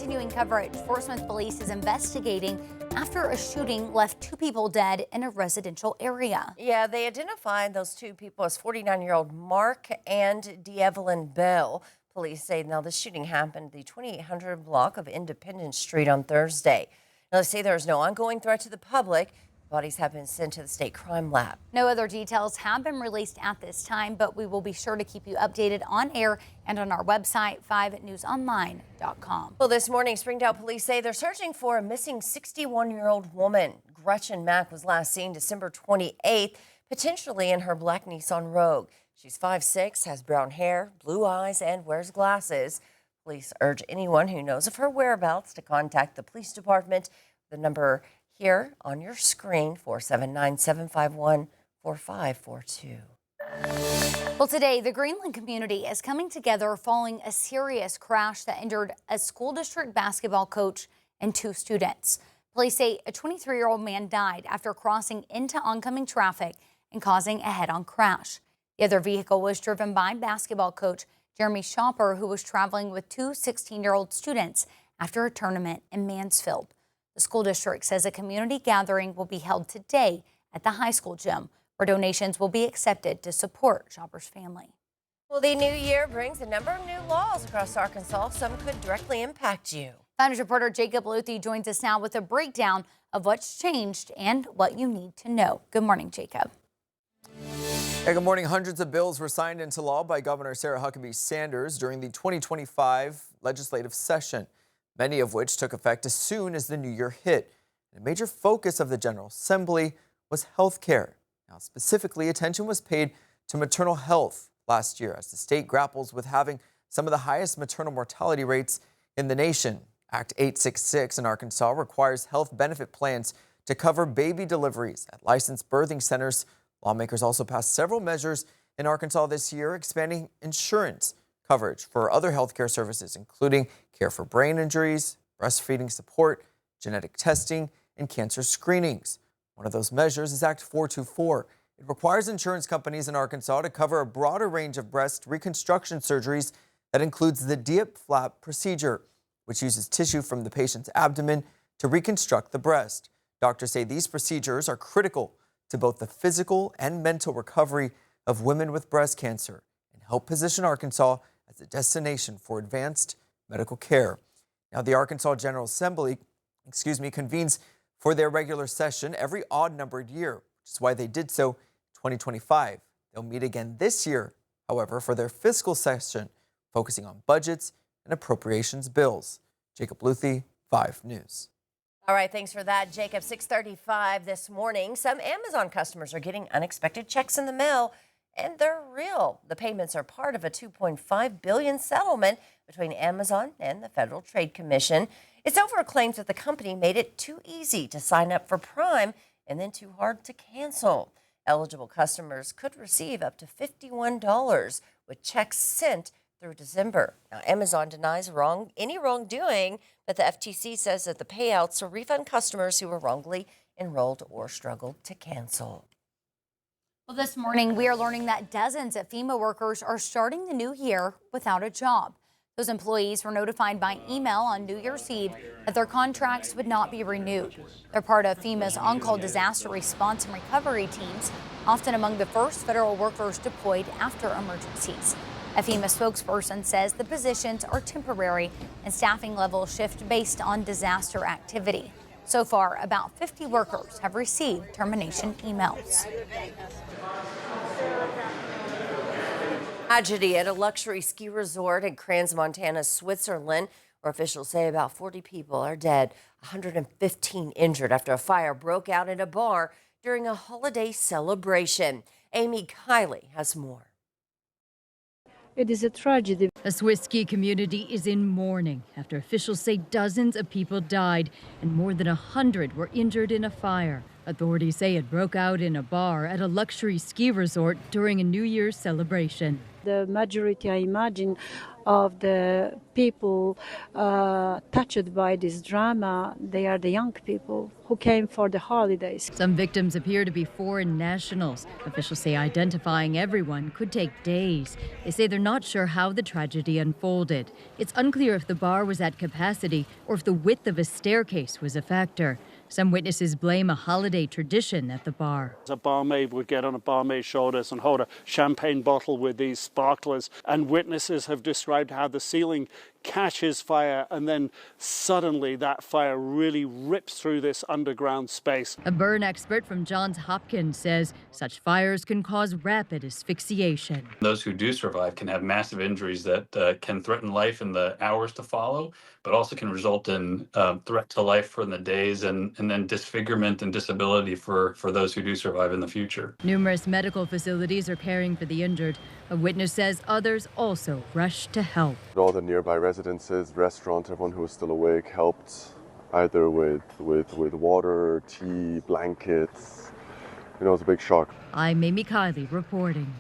continuing coverage. Fort Smith Police is investigating after a shooting left 2 people dead in a residential area. Yeah, they identified those 2 people as 49-year-old Mark and Deevelyn Bell. Police say now the shooting happened at the 2800 block of Independence Street on Thursday. Now they say there is no ongoing threat to the public. Bodies have been sent to the state crime lab. No other details have been released at this time, but we will be sure to keep you updated on air and on our website, 5newsonline.com. Well, this morning, Springdale police say they're searching for a missing 61-year-old woman. Gretchen Mack was last seen December 28th, potentially in her black Nissan Rogue. She's 5'6", has brown hair, blue eyes, and wears glasses. Police urge anyone who knows of her whereabouts to contact the police department. The number here on your screen, 479-751-4542. Well, today, the Greenland community is coming together following a serious crash that injured a school district basketball coach and 2 students. Police say a 23-year-old man died after crossing into oncoming traffic and causing a head-on crash. The other vehicle was driven by basketball coach Jeremy Shopper, who was traveling with 2 16-year-old students after a tournament in Mansfield. The school district says a community gathering will be held today at the high school gym, where donations will be accepted to support Shopper's family. Well, the new year brings a number of new laws across Arkansas. Some could directly impact you. 5 News reporter Jacob Luthi joins us now with a breakdown of what's changed and what you need to know. Good morning, Jacob. Hey, good morning. Hundreds of bills were signed into law by Governor Sarah Huckabee Sanders during the 2025 legislative session, many of which took effect as soon as the new year hit. And a major focus of the General Assembly was health care. Now, specifically, attention was paid to maternal health last year as the state grapples with having some of the highest maternal mortality rates in the nation. Act 866 in Arkansas requires health benefit plans to cover baby deliveries at licensed birthing centers. Lawmakers also passed several measures in Arkansas this year, expanding insurance coverage for other health care services, including care for brain injuries, breastfeeding support, genetic testing, and cancer screenings. One of those measures is Act 424. It requires insurance companies in Arkansas to cover a broader range of breast reconstruction surgeries that includes the DIP flap procedure, which uses tissue from the patient's abdomen to reconstruct the breast. Doctors say these procedures are critical to both the physical and mental recovery of women with breast cancer and help position Arkansas as a destination for advanced medical care. Now, the Arkansas General Assembly, convenes for their regular session every odd-numbered year, which is why they did so in 2025. They'll meet again this year, however, for their fiscal session, focusing on budgets and appropriations bills. Jacob Luthi, 5 News. All right, thanks for that, Jacob. 6:35 this morning. Some Amazon customers are getting unexpected checks in the mail, and they're real. The payments are part of a $2.5 billion settlement between Amazon and the Federal Trade Commission. It's over claims that the company made it too easy to sign up for Prime and then too hard to cancel. Eligible customers could receive up to $51 with checks sent through December. Now, Amazon denies any wrongdoing, but the FTC says that the payouts will refund customers who were wrongly enrolled or struggled to cancel. Well, this morning we are learning that dozens of FEMA workers are starting the new year without a job. Those employees were notified by email on New Year's Eve that their contracts would not be renewed. They're part of FEMA's on-call disaster response and recovery teams, often among the first federal workers deployed after emergencies. A FEMA spokesperson says the positions are temporary and staffing levels shift based on disaster activity. So far, about 50 workers have received termination emails. Tragedy at a luxury ski resort in Crans, Montana, Switzerland, where officials say about 40 people are dead, 115 injured after a fire broke out in a bar during a holiday celebration. Amy Kiley has more. It is a tragedy. A Swiss ski community is in mourning after officials say dozens of people died and more than 100 were injured in a fire. Authorities say it broke out in a bar at a luxury ski resort during a New Year's celebration. The majority, I imagine, of the people touched touched by this drama, they are the young people who came for the holidays. Some victims appear to be foreign nationals. Officials say identifying everyone could take days. They say they're not sure how the tragedy unfolded. It's unclear if the bar was at capacity or if the width of a staircase was a factor. Some witnesses blame a holiday tradition at the bar. A barmaid would get on a barmaid's shoulders and hold a champagne bottle with these sparklers, and witnesses have described how the ceiling catches fire and then suddenly that fire really rips through this underground space. A burn expert from Johns Hopkins says such fires can cause rapid asphyxiation. Those who do survive can have massive injuries that can threaten life in the hours to follow, but also can result in threat to life for the days and then disfigurement and disability for those who do survive in the future. Numerous medical facilities are caring for the injured. A witness says others also rushed to help. All the nearby residences, restaurants, everyone who was still awake helped either with water, tea, blankets. It was a big shock. I'm Amy Kiley reporting.